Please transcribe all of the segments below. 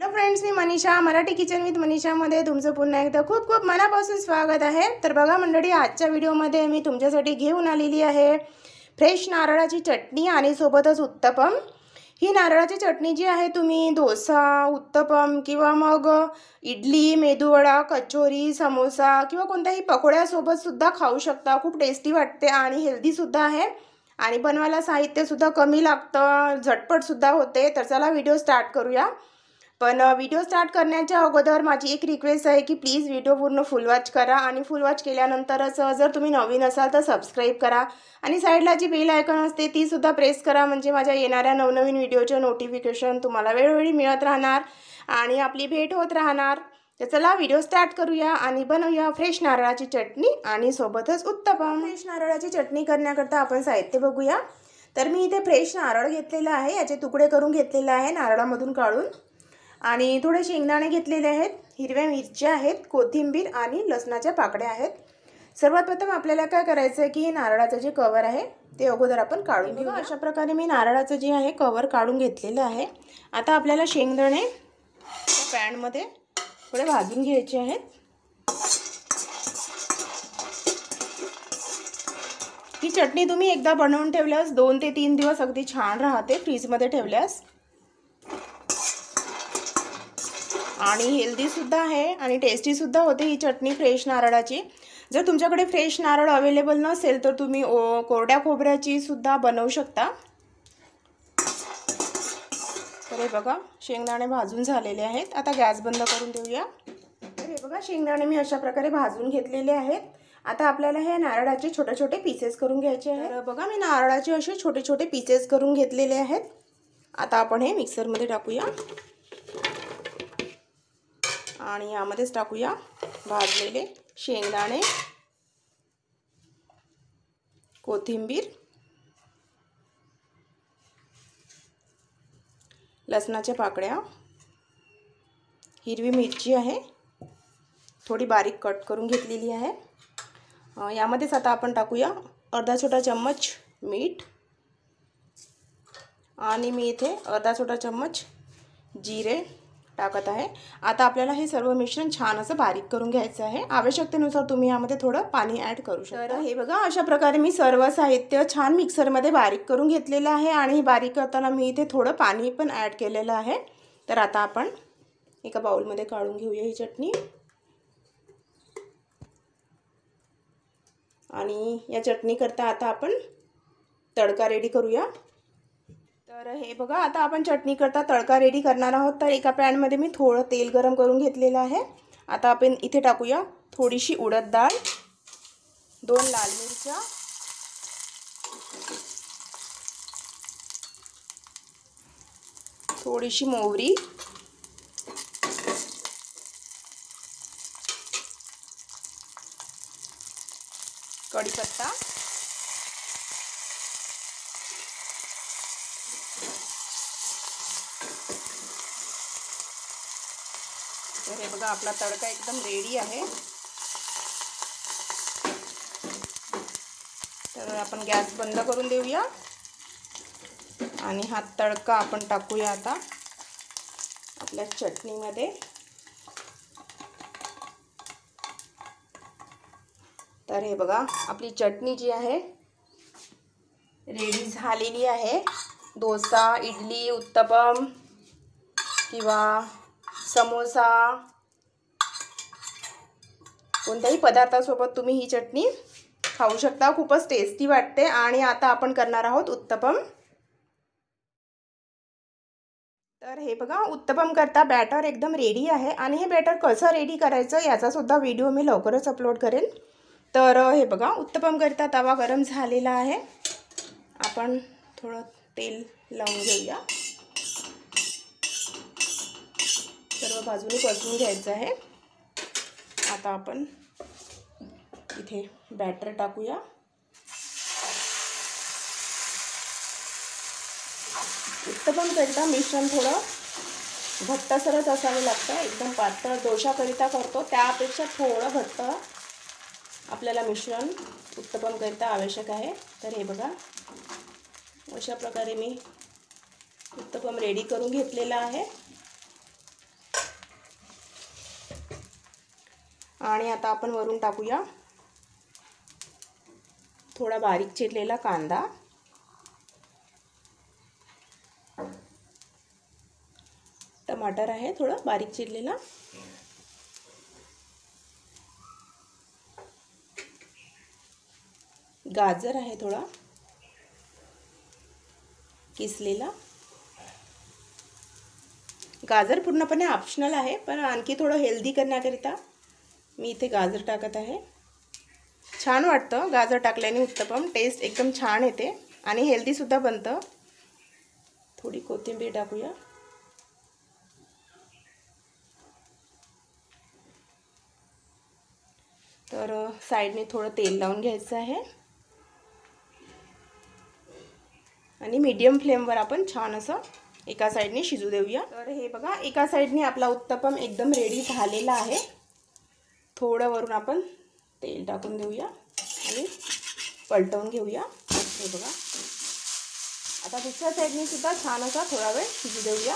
Hello friends, मी Manisha Marathi kitchen with मनीषामध्ये तुमचं पुन्हा एकदा खूप खूप मनापासून स्वागत आहे। तर बघा मंडळी, आजच्या व्हिडिओमध्ये मी तुमच्यासाठी घेऊन आलेली आहे फ्रेश नारळाची चटणी आणि सोबतच उत्तपम। ही नारळाची चटणी जी आहे तुम्ही डोसा, उत्तपम किंवा मग इडली, मेदूवडा, कचोरी, समोसा किंवा कोणत्याही पकोड्यासोबत सुद्धा खाऊ शकता। खूप टेस्टी वाटते आणि हेल्दी सुद्धा आहे आणि बनवायला साहित्य सुद्धा कमी लागतं, झटपट सुद्धा होते। तर चला व्हिडिओ स्टार्ट करूया। पण व्हिडिओ स्टार्ट करण्याच्या अगोदर माझी एक रिक्वेस्ट आहे की प्लीज व्हिडिओ पूर्ण फुल वॉच करा आणि फुल वॉच केल्यानंतरच जर तुम्ही नवीन असाल तर सबस्क्राइब करा आणि साईडला जी बेल आयकॉन असते ती सुद्धा प्रेस करा, म्हणजे माझ्या येणाऱ्या नवनवीन व्हिडिओचे नोटिफिकेशन तुम्हाला वेळोवेळी मिळत राहणार आणि आपली भेट होत राहणार। तर चला व्हिडिओ स्टार्ट करूया आणि बनवूया फ्रेश नारळाची चटणी आणि सोबतच उत्तपम। फ्रेश नारळाची चटणी करण्याकरता आपण साहित्य बघूया। तर मी इथे फ्रेश नारळ घेतलेला आहे, याचे तुकडे करून घेतलेले आहे नारळामधून काढून, आणि थोडे शेंगदाणे घेतलेले आहेत, हिरव्या मिरच्या आहेत, कोथिंबीर आणि लसणाच्या पाकळ्या आहेत। सर्वात प्रथम आपल्याला काय करायचं आहे की नारळाचं जे कवर आहे ते अगोदर आपण काढून घेऊ। अशा प्रकारे मी नारळाचं जे आहे कवर काढून घेतलेलं आहे। आता आपल्याला शेंगदाणे पॅनमध्ये थोडे भाजून घ्यायचे आहेत। ही चटणी तुम्ही एकदा बनवून ठेवल्यास 2 ते 3 दिवस अगदी छान राहते फ्रीजमध्ये ठेवल्यास, आणि हेल्दी सुद्धा आहे आणि टेस्टी सुद्धा होते ही चटणी फ्रेश नारळाची। जर तुमच्याकडे फ्रेश नारळ अवेलेबल नसेल तर तुम्ही कोरड्या खोबऱ्याची सुद्धा बनवू शकता। तर हे बघा शेंगदाणे भाजून झालेले आहेत। आता गॅस बंद करून देऊया। तर हे बघा शेंगदाणे मी अशा प्रकारे भाजून घेतलेले आहेत। आता आपल्याला हे नारळाचे छोटे छोटे पीसेस करून घ्यायचे आहेत। तर बघा मी नारळाचे असे छोटे छोटे पीसेस करून घेतलेले आहेत। आता आपण हे मिक्सरमध्ये टाकूया आणि यामध्येच टाकूया भाजलेले शेंगदाणे, कोथिंबीर, लसणाच्या पाकळ्या, हिरवी मिरची आहे थोडी बारीक कट करून घेतलेली आहे। यामध्येच आता आपण टाकूया अर्धा छोटा चम्मच मीठ आणि मी इथे अर्धा छोटा चम्मच जिरे टाकत आहे। आता आपल्याला हे सर्व मिश्रण छान असं बारीक करून घ्यायचं आहे। आवश्यकतेनुसार तुम्ही यामध्ये थोडं पाणी ॲड करू शकता। तर हे बघा अशा प्रकारे मी सर्व साहित्य छान मिक्सरमध्ये बारीक करून घेतलेलं आहे आणि बारीक करताना मी इथे थोडं पाणी पण ॲड केलेलं आहे। तर आता आपण एका बाउलमध्ये काढून घेऊया ही चटणी आणि या चटणी करता आता आपण तडका रेडी करूया। तर हे बघा आता आपण चटणी करता तडका रेडी करणार आहोत। तर एका पॅनमध्ये मी थोडं तेल गरम करून घेतलेलं आहे। आता आपण इथे टाकूया थोडीशी उडद डाळ, 2 लाल मिरच्या, थोडीशी मोहरी, कढीपत्ता, तर हे बघा आपला तडका एकदम रेडी आहे। तर आपण गॅस बंद करून देऊया आणि हा तडका आपण टाकूया आता आपल्या चटणीमध्ये। तर हे बघा आपली चटणी जी आहे रेडी झालेली आहे। डोसा, इडली, उत्तपम किंवा समोसा कोणत्याही पदार्थासोबत तुम्ही ही चटणी खाऊ शकता, खूपच टेस्टी वाटते। आणि आता आपण करणार आहोत उत्तपम। तर हे बघा उत्तपम करता बॅटर एकदम रेडी आहे आणि हे बॅटर कसं रेडी करायचं याचा सुद्धा व्हिडिओ मी लवकरच अपलोड करेन। तर हे बघा उत्तपम करता तवा गरम झालेला आहे। आपण थोडं तेल लावून घेऊया, सर्व बाजूने परतून घ्यायचं आहे। आता आपण इथे बॅटर टाकूया। उत्तपम करता मिश्रण थोडं घट्टसरच असावे लागतं, एकदम पातळ डोशाकरिता करतो त्यापेक्षा थोडं घट्ट आपल्याला मिश्रण उत्तपम करता आवश्यक आहे। तर हे बघा अशा प्रकारे मी उत्तपम रेडी करून घेतलेला आहे। आणि आता आपण वरून टाकूया थोडा बारीक चिरलेला कांदा, टमाटर आहे थोडा बारीक चिरलेला, गाजर आहे थोडा किसलेला। गाजर पूर्णपणे ऑप्शनल आहे, पण आणखी थोडं हेल्दी करण्याकरिता मी इथे गाजर टाकत आहे। छान वाटतं गाजर टाकल्याने उत्तपम, टेस्ट एकदम छान येते आणि हेल्दी सुद्धा बनतं। थोडी कोथिंबीर टाकूया, तर साइडने थोडं तेल लावून घ्यायचं आहे आणि मीडियम फ्लेमवर आपण छान असं एका साइडने शिजू देऊया। तर हे बघा एका साइडने आपला उत्तपम एकदम रेडी झालेला आहे। थोडं वरून आपण तेल टाकून देऊया आणि पलटवून घेऊया। हे बघा आता दुसऱ्या साइडने सुद्धा छान असा थोडा वेळ शिजू देऊया।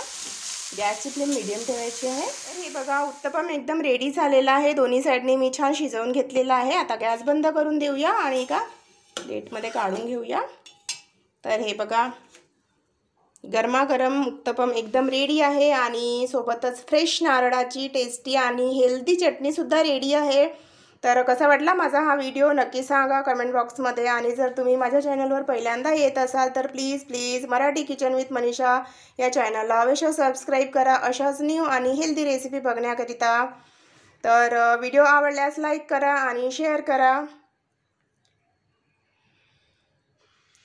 गॅसची फ्लेम मीडियम ठेवायची आहे। तर हे बघा उत्तपम एकदम रेडी झालेला आहे। दोन्ही साइडने मी छान शिजवून घेतलेला आहे। आता गॅस बंद करून देऊया आणि एका प्लेटमध्ये काढून घेऊया। तर हे बघा गरमागरम उत्तपम एकदम रेडी आहे आणि सोबतच फ्रेश नारळाची टेस्टी आणि हेल्दी चटणी सुद्धा रेडी आहे। तर कसा वाटला माझा हा व्हिडिओ नक्की सांगा कमेंट बॉक्समध्ये। आणि जर तुम्ही माझ्या चॅनलवर पहिल्यांदा येत असाल तर please Marathi kitchen with Manisha या चॅनलला अवश्य सबस्क्राईब करा अशाच न्यू आणि हेल्दी रेसिपी बघण्याकरिता। तर व्हिडिओ आवडल्यास लाईक करा आणि शेअर करा।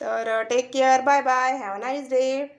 तर take care, bye bye, have a nice day.